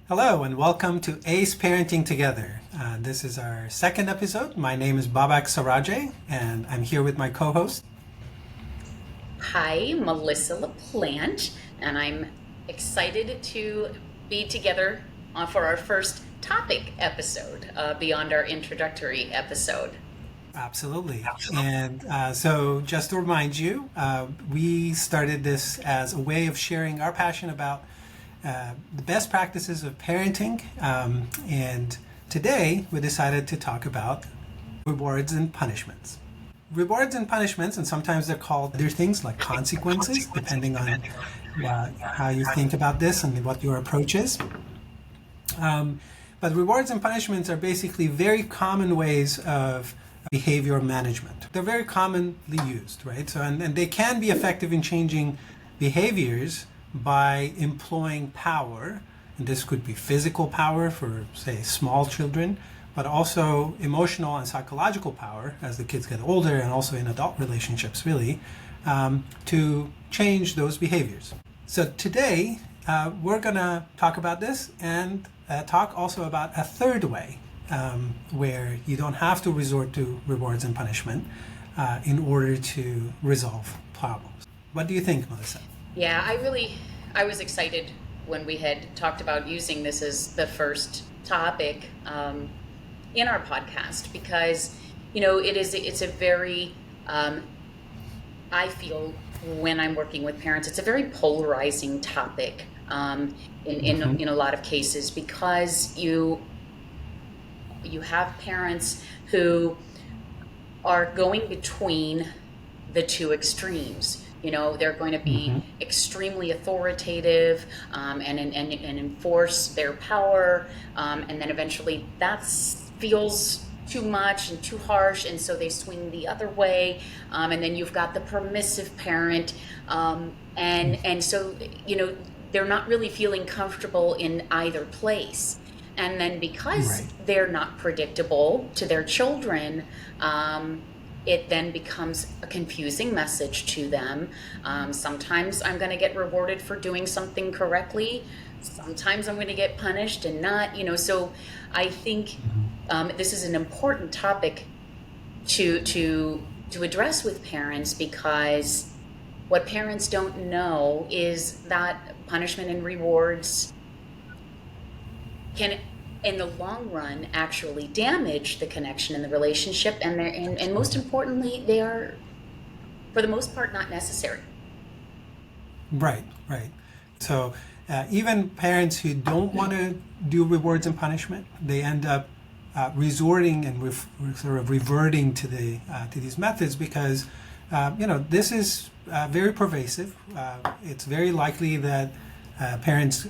Hello and welcome to Ace Parenting Together. This is our second episode. My name is Babak and I'm here with my co-host. Hi, Melissa LaPlante, and I'm excited to be together for our first topic episode beyond our introductory episode. Absolutely. And so just to remind you, we started this as a way of sharing our passion about the best practices of parenting. And today we decided to talk about rewards and punishments. Rewards and punishments, and sometimes they're called other things like consequences, depending on how you think about this and what your approach is. But rewards and punishments are basically very common ways of behavior management. They're very commonly used, right? So, and they can be effective in changing behaviors by employing power. And this could be physical power for, say, small children, but also emotional and psychological power as the kids get older and also in adult relationships, really, to change those behaviors. So today, we're going to talk about this and talk also about a third way where you don't have to resort to rewards and punishment in order to resolve problems. What do you think, Melissa? Yeah, I was excited when we had talked about using this as the first topic in our podcast because, it's a very, I feel when I'm working with parents, it's a very polarizing topic in a lot of cases because you have parents who are going between the two extremes. They're going to be extremely authoritative and enforce their power, and then eventually that feels too much and too harsh, and so they swing the other way. And then you've got the permissive parent, and so they're not really feeling comfortable in either place. And then because they're not predictable to their children, it then becomes a confusing message to them. Sometimes I'm going to get rewarded for doing something correctly. Sometimes I'm going to get punished and not, so I think this is an important topic to address with parents because what parents don't know is that punishment and rewards can in the long run actually damage the connection in the relationship, and most importantly, they are for the most part not necessary. Right. So even parents who don't want to do rewards and punishment, they end up resorting and sort of reverting to these methods because this is very pervasive. It's very likely that parents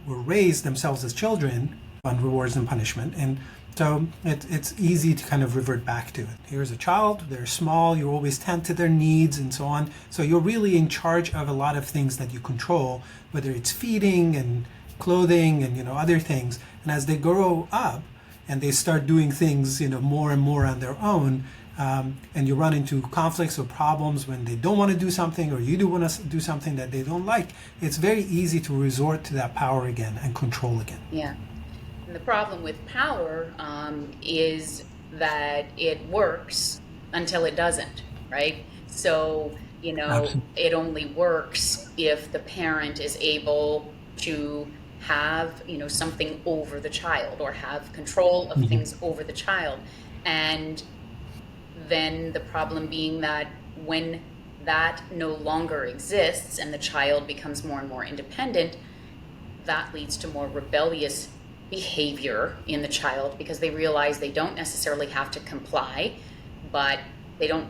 were raised themselves as children on rewards and punishment, and so it's easy to kind of revert back to it. Here's a child, they're small, you always tend to their needs and so on, so you're really in charge of a lot of things that you control, whether it's feeding and clothing and other things. And as they grow up and they start doing things more and more on their own, and you run into conflicts or problems when they don't want to do something or you do want to do something that they don't like, it's very easy to resort to that power again and control again. Yeah. And the problem with power is that it works until it doesn't, right? So, Absolutely. it only works if the parent is able to have, something over the child or have control of things over the child. And then the problem being that when that no longer exists and the child becomes more and more independent, that leads to more rebellious behavior in the child because they realize they don't necessarily have to comply, but they don't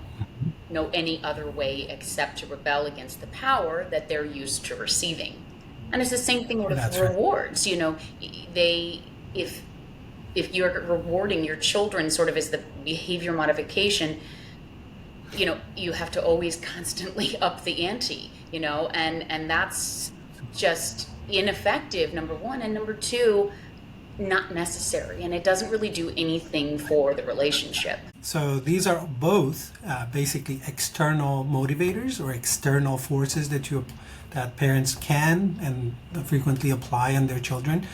know any other way except to rebel against the power that they're used to receiving. And it's the same thing with rewards. If you're rewarding your children sort of as the behavior modification, you have to always constantly up the ante, and that's just ineffective, number one, and number two, not necessary, and it doesn't really do anything for the relationship. So these are both basically external motivators or external forces that parents can and frequently apply on their children.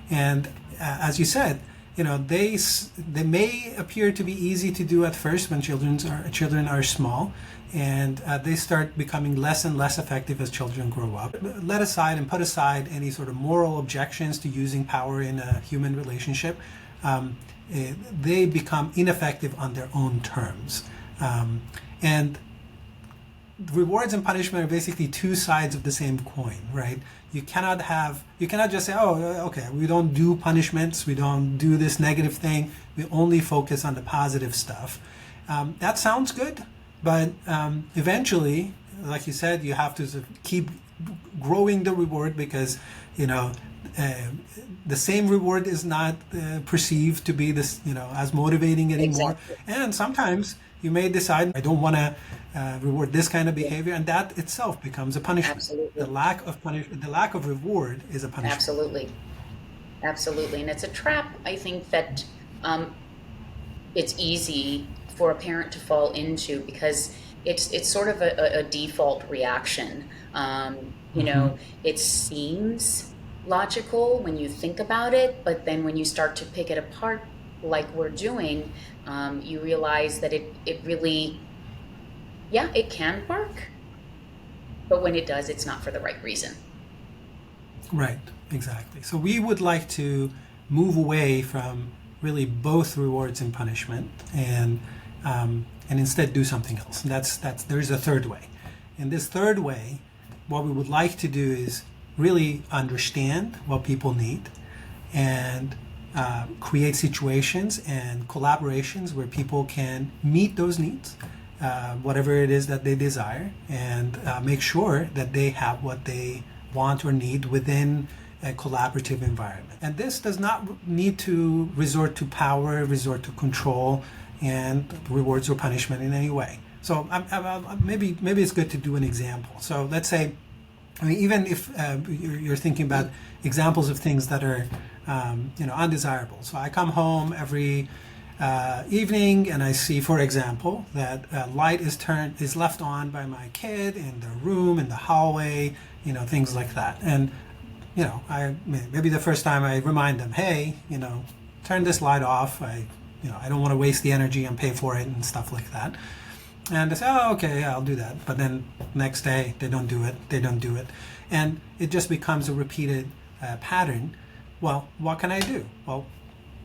And as you said, they may appear to be easy to do at first when children are small, and they start becoming less and less effective as children grow up. Let aside and put aside any sort of moral objections to using power in a human relationship. They become ineffective on their own terms. And rewards and punishment are basically two sides of the same coin, right? You cannot just say, oh, okay, we don't do punishments, we don't do this negative thing, we only focus on the positive stuff. That sounds good, but eventually, like you said, you have to sort of keep growing the reward because, the same reward is not perceived to be this, as motivating anymore. Exactly. And sometimes you may decide, I don't want to reward this kind of behavior, and that itself becomes a punishment. Absolutely. The lack of reward is a punishment. Absolutely. And it's a trap, I think, that it's easy for a parent to fall into because it's sort of a default reaction. It seems logical when you think about it, but then when you start to pick it apart like we're doing, you realize that it really, it can work, but when it does, it's not for the right reason. Right, exactly. So we would like to move away from really both rewards and punishment, and instead do something else. And there's a third way. In this third way, what we would like to do is really understand what people need and create situations and collaborations where people can meet those needs, whatever it is that they desire, and make sure that they have what they want or need within a collaborative environment. And this does not need to resort to power, resort to control, and rewards or punishment in any way. So maybe it's good to do an example. So let's say, even if you're thinking about examples of things that are, undesirable. So I come home every evening and I see, for example, that light is left on by my kid in the room, in the hallway, things like that. And maybe the first time I remind them, hey, turn this light off. I don't want to waste the energy and pay for it and stuff like that. And they say, oh, okay, I'll do that. But then next day, they don't do it. And it just becomes a repeated pattern. Well, what can I do? Well,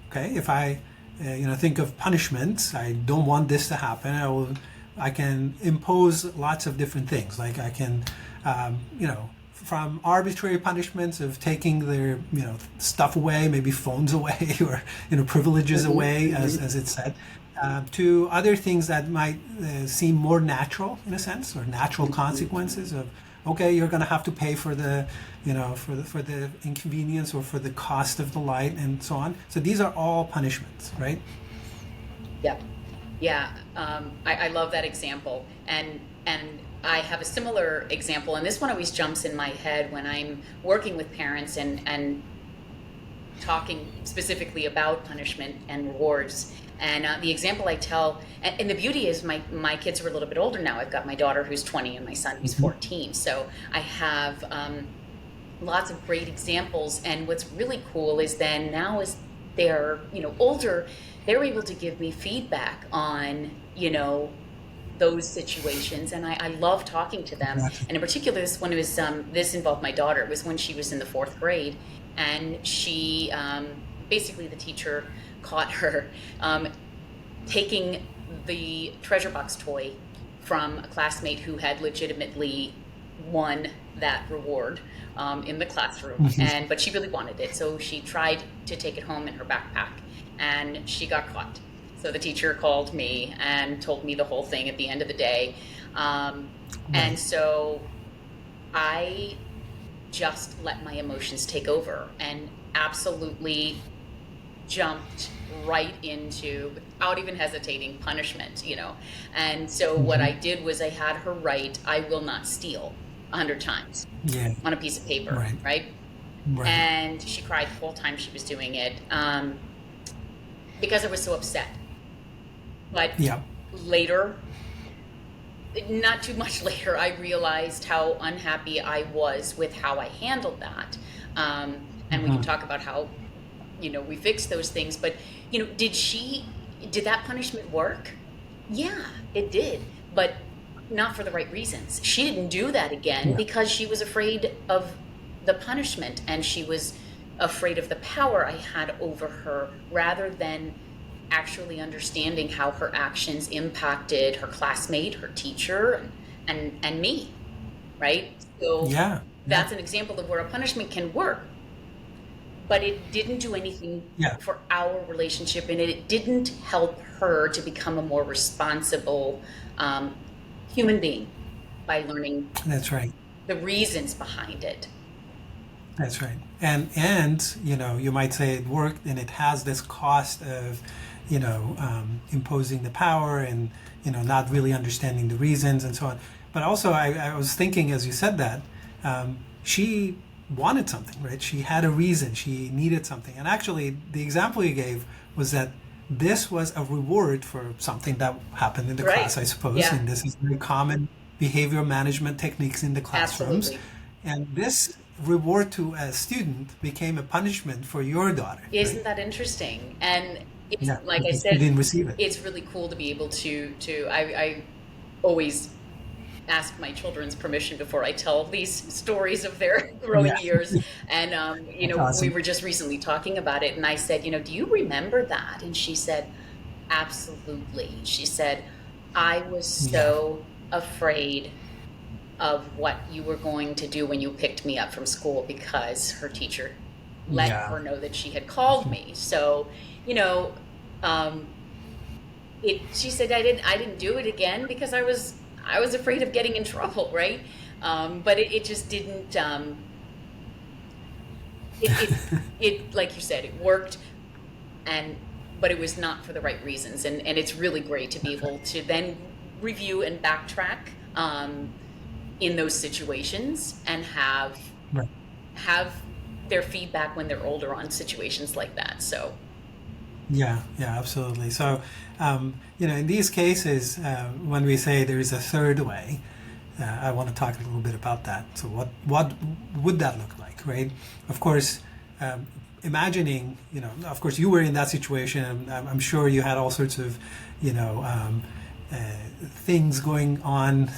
okay, if I think of punishments, I don't want this to happen. I can impose lots of different things. Like I can, from arbitrary punishments of taking their, stuff away, maybe phones away or, privileges away, as it said, to other things that might seem more natural in a sense, or natural consequences of, okay, you're going to have to pay for the, for the inconvenience or for the cost of the light and so on. So these are all punishments, right? Yeah. I love that example, and I have a similar example, and this one always jumps in my head when I'm working with parents and talking specifically about punishment and rewards. And the example I tell, and the beauty is my kids are a little bit older now. I've got my daughter who's 20 and my son who's 14. So I have lots of great examples. And what's really cool is then now as they're older, they're able to give me feedback on those situations, and I love talking to them. And in particular, this one was this involved my daughter. It was when she was in the 4th grade, and she basically the teacher caught her taking the treasure box toy from a classmate who had legitimately won that reward in the classroom, but she really wanted it, so she tried to take it home in her backpack, and she got caught. So the teacher called me and told me the whole thing at the end of the day, and so I just let my emotions take over and absolutely jumped right into, without even hesitating, punishment, And so what I did was I had her write, "I will not steal," 100 times on a piece of paper, right? And she cried the whole time she was doing it because I was so upset. But later, not too much later, I realized how unhappy I was with how I handled that. And we can talk about how we fixed those things. But, did that punishment work? Yeah, it did, but not for the right reasons. She didn't do that again Yeah. because she was afraid of the punishment, and she was afraid of the power I had over her, rather than actually understanding how her actions impacted her classmate, her teacher, and me, right? So Yeah. Yeah. that's an example of where a punishment can work, but it didn't do anything Yeah. for our relationship, and it didn't help her to become a more responsible human being by learning That's right. the reasons behind it. That's right. And you might say it worked, and it has this cost of, imposing the power and not really understanding the reasons and so on. But also, I was thinking as you said that she wanted something, right? She had a reason. She needed something. And actually, the example you gave was that this was a reward for something that happened in the Right. class, I suppose. Yeah. And this is very common behavior management techniques in the classrooms. Absolutely. And this reward to a student became a punishment for your daughter, right? Isn't that interesting? And it's Yeah, like I because she said, didn't receive it. it's really cool to be able to. I always ask my children's permission before I tell these stories of their growing Yeah, years. And that's we awesome. were just recently talking about it, and I said, do you remember that? And she said, absolutely. She said, I was Yeah, so afraid of what you were going to do when you picked me up from school, because her teacher let yeah, her know that she had called me. So, you know, um, she said I didn't do it again because I was afraid of getting in trouble, right? But it just didn't. It like you said, it worked, and but it was not for the right reasons, and it's really great to be able to then review and backtrack in those situations, and right. have their feedback when they're older on situations like that. So Yeah, yeah, absolutely. So, in these cases, when we say there is a third way, I want to talk a little bit about that. So, what would that look like, right? Of course, imagining, of course, you were in that situation. And I'm sure you had all sorts of, you know, um, uh, things going on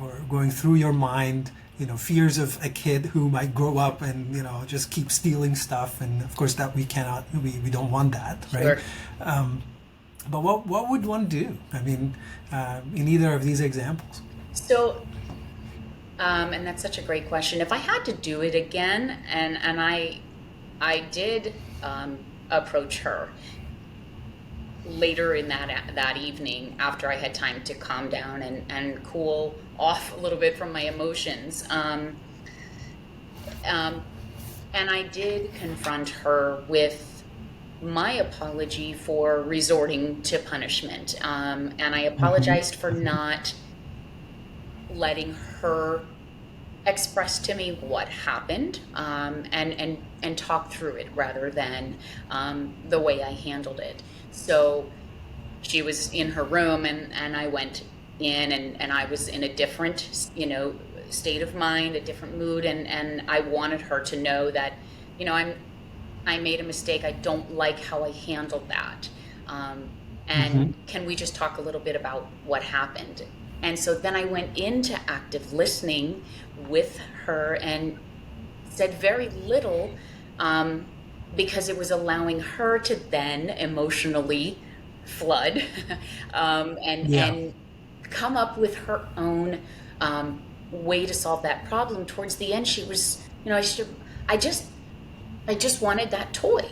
or going through your mind. Fears of a kid who might grow up and just keep stealing stuff, and of course that we don't want that, right? sure. But what would one do? I mean, in either of these examples. So and that's such a great question. If I had to do it again, and I did approach her later in that evening after I had time to calm down and cool off a little bit from my emotions. Um, and I did confront her with my apology for resorting to punishment. And I Hmm. apologized for not letting her express to me what happened, and talk through it rather than the way I handled it. So she was in her room, and I went in, and I was in a different, state of mind, a different mood, and I wanted her to know that, I made a mistake. I don't like how I handled that. And Hmm. can we just talk a little bit about what happened? And so then I went into active listening with her and said very little, because it was allowing her to then emotionally flood, Yeah, and come up with her own way to solve that problem. Towards the end, she was, I just I just wanted that toy,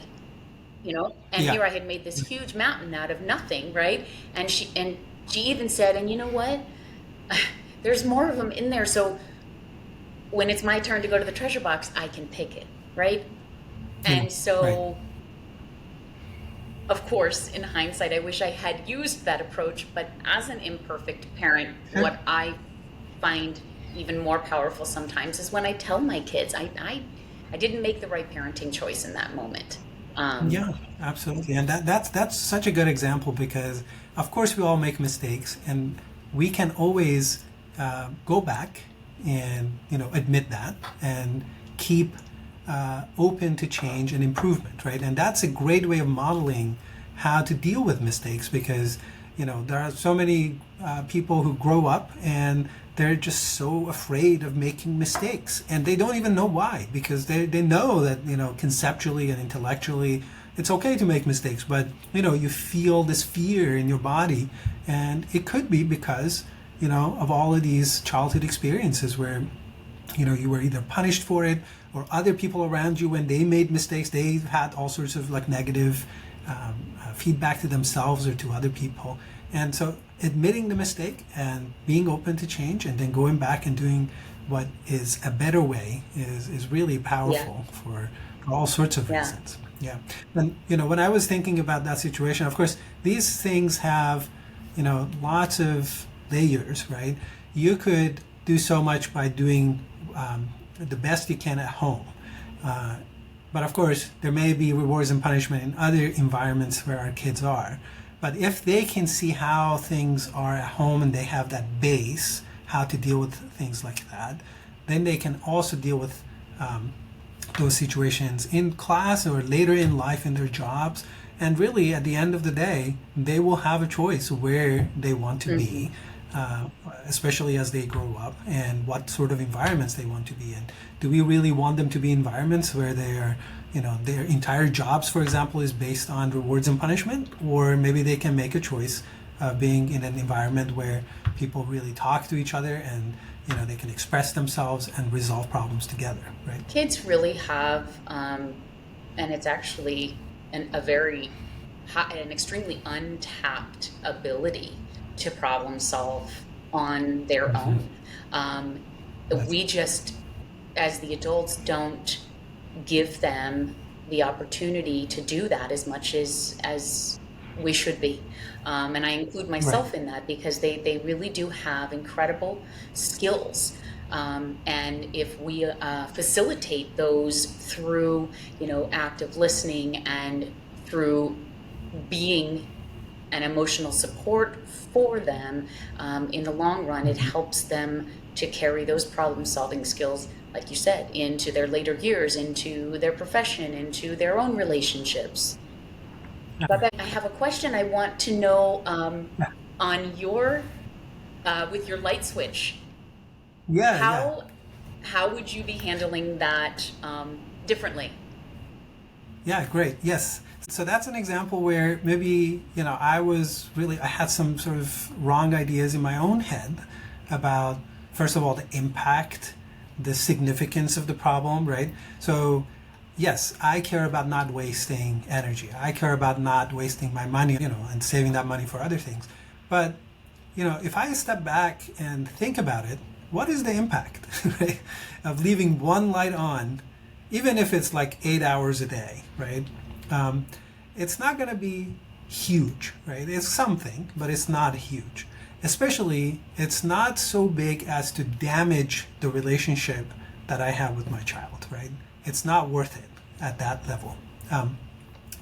and yeah, here I had made this huge mountain out of nothing, right? And she even said, and you know what? There's more of them in there, so when it's my turn to go to the treasure box, I can pick it, right? yeah, And right. so, of course, in hindsight, I wish I had used that approach, but as an imperfect parent, Sure. what I find even more powerful sometimes is when I tell my kids I didn't make the right parenting choice in that moment. Yeah, absolutely. And that's such a good example because, of course, we all make mistakes, and we can always go back and admit that and keep open to change and improvement, right? And that's a great way of modeling how to deal with mistakes, because there are so many people who grow up and they're just so afraid of making mistakes, and they don't even know why, because they know that conceptually and intellectually it's okay to make mistakes, but you feel this fear in your body, and it could be because of all of these childhood experiences where you were either punished for it, or other people around you, when they made mistakes, they had all sorts of negative feedback to themselves or to other people. And so admitting the mistake and being open to change, and then going back and doing what is a better way is really powerful for all sorts of reasons. Yeah. And when I was thinking about that situation, of course these things have lots of layers, right? You could do so much by doing the best you can at home, but of course there may be rewards and punishment in other environments where our kids are. But if they can see how things are at home, and they have that base, how to deal with things like that, then they can also deal with those situations in class or later in life in their jobs. And really, at the end of the day, they will have a choice where they want to be, especially as they grow up, and what sort of environments they want to be in. Do we really want them to be environments where they are, their entire jobs, for example, is based on rewards and punishment? Or maybe they can make a choice of being in an environment where people really talk to each other, and they can express themselves and resolve problems together, right? Kids really have, and it's actually an extremely untapped ability to problem solve on their own. We just, as the adults, don't give them the opportunity to do that as much as we should be. And I include myself in that, because they really do have incredible skills. And if we facilitate those through, active listening, and through being an emotional support for them, in the long run, it helps them to carry those problem-solving skills, like you said, into their later years, into their profession, into their own relationships. Babak, I have a question I want to know on your, with your light switch. How would you be handling that differently? Yeah, great. Yes. So that's an example where maybe, I had some sort of wrong ideas in my own head about, first of all, the impact, the significance of the problem, right? So yes, I care about not wasting energy. I care about not wasting my money, and saving that money for other things. But, if I step back and think about it, what is the impact, right, of leaving one light on, even if it's 8 hours a day, right? It's not going to be huge, right? It's something, but it's not huge. Especially, it's not so big as to damage the relationship that I have with my child, right? It's not worth it at that level.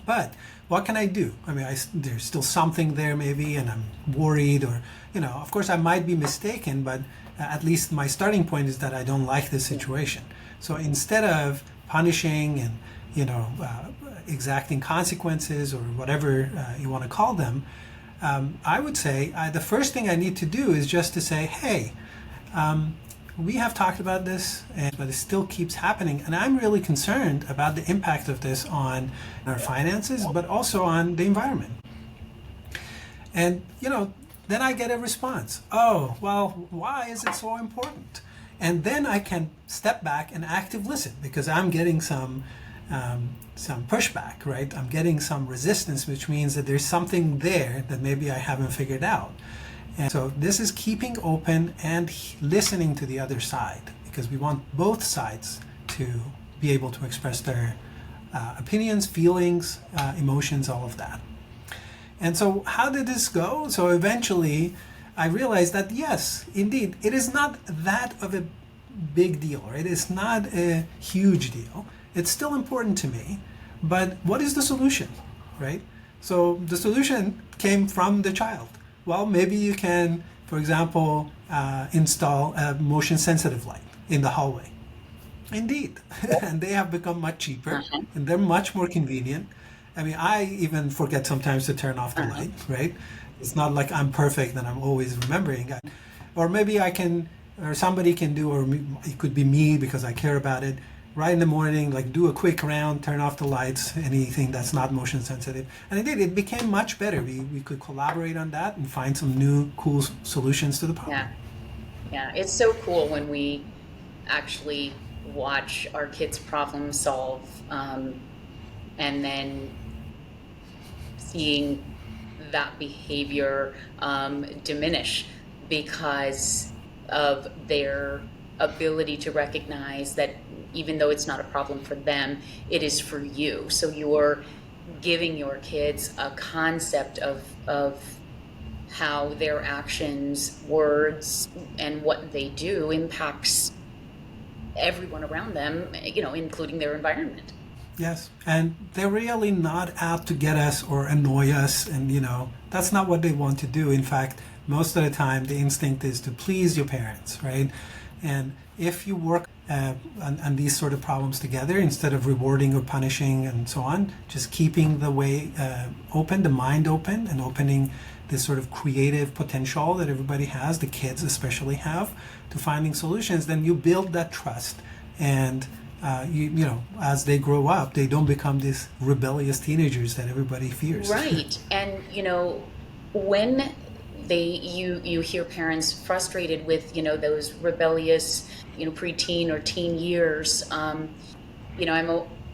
But what can I do? I mean, there's still something there maybe, and I'm worried, or, of course I might be mistaken, but at least my starting point is that I don't like this situation. So instead of punishing and, exacting consequences, or whatever you want to call them, I would say the first thing I need to do is just to say, hey, we have talked about this, but it still keeps happening, and I'm really concerned about the impact of this on our finances, but also on the environment. And, then I get a response. Oh, well, why is it so important? And then I can step back and active listen, because I'm getting some pushback, right? I'm getting some resistance, which means that there's something there that maybe I haven't figured out. And so this is keeping open and listening to the other side, because we want both sides to be able to express their opinions, feelings, emotions, all of that. And so how did this go? So eventually I realized that yes, indeed, it is not that of a big deal, right? It's not a huge deal. It's still important to me, but what is the solution, right? So the solution came from the child. Well, maybe you can, for example, install a motion sensitive light in the hallway. Indeed. And they have become much cheaper Uh-huh. and they're much more convenient. I mean, I even forget sometimes to turn off the Uh-huh. light, right? It's not like I'm perfect and I'm always remembering. Or maybe I can, or somebody can do, or it could be me because I care about it. Right in the morning, like do a quick round, turn off the lights, anything that's not motion sensitive. And it became much better. We could collaborate on that and find some new cool solutions to the Yeah. problem. Yeah. It's so cool when we actually watch our kids problem solve, and then seeing that behavior diminish because of their ability to recognize that even though it's not a problem for them, it is for you. So you're giving your kids a concept of how their actions, words, and what they do impacts everyone around them, including their environment. Yes, and they're really not out to get us or annoy us, and that's not what they want to do. In fact, most of the time, the instinct is to please your parents, right? And if you work on these sort of problems together, instead of rewarding or punishing and so on, just keeping the way open, the mind open, and opening this sort of creative potential that everybody has, the kids especially have, to finding solutions, then you build that trust and as they grow up, they don't become these rebellious teenagers that everybody fears. Right. And when you hear parents frustrated with those rebellious preteen or teen years,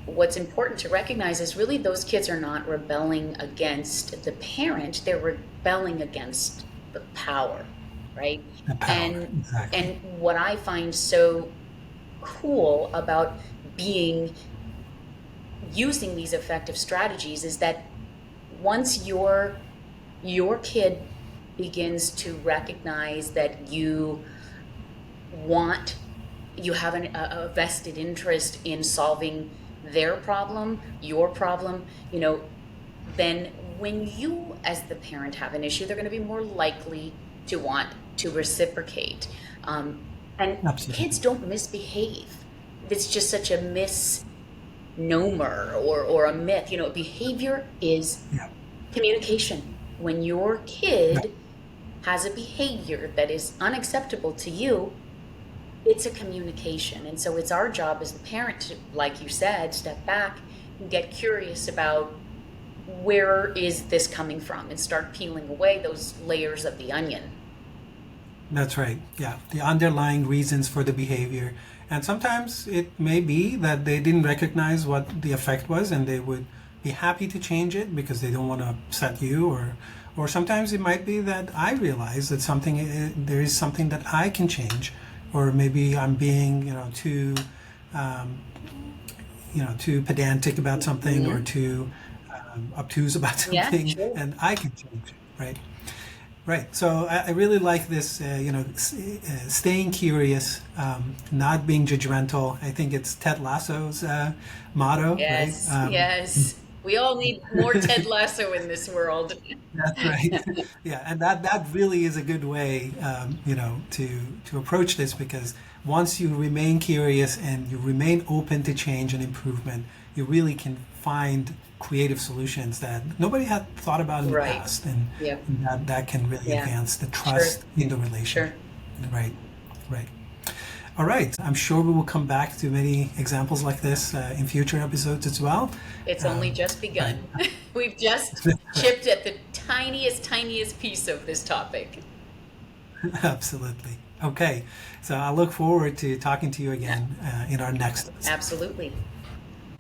what's important to recognize is really those kids are not rebelling against the parent, they're rebelling against the power, right? The power, and exactly. and what I find so cool about being using these effective strategies is that once your kid begins to recognize that want you have a vested interest in solving their problem, your problem, then when you as the parent have an issue, they're going to be more likely to want to reciprocate. And Absolutely. kids don't misbehave. It's just such a misnomer or a myth. Behavior is Yeah. communication. When your Right. kid has a behavior that is unacceptable to you, it's a communication. And so it's our job as the parent to, like you said, step back and get curious about where is this coming from and start peeling away those layers of the onion. That's right. Yeah. The underlying reasons for the behavior. And sometimes it may be that they didn't recognize what the effect was and they would be happy to change it because they don't want to upset you, or sometimes it might be that I realize that there is something that I can change, or maybe I'm being um, too pedantic about something, or Mhm. too obtuse about Yeah, something, sure. and I can change it, right? Right. So I really like this, staying curious, not being judgmental. I think it's Ted Lasso's motto, right? Yes, yes. We all need more Ted Lasso in this world. That's right. Yeah, and that really is a good way, to approach this, because once you remain curious and you remain open to change and improvement, you really can find creative solutions that nobody had thought about in the Right. past, and Yeah. that can really Yeah. advance the Sure. trust in the Sure. relationship. Right. Right. All right. I'm sure we will come back to many examples like this in future episodes as well. It's only just Right. begun. We've just chipped at the tiniest piece of this topic. Absolutely. Okay. So I look forward to talking to you again in our next episode. Absolutely.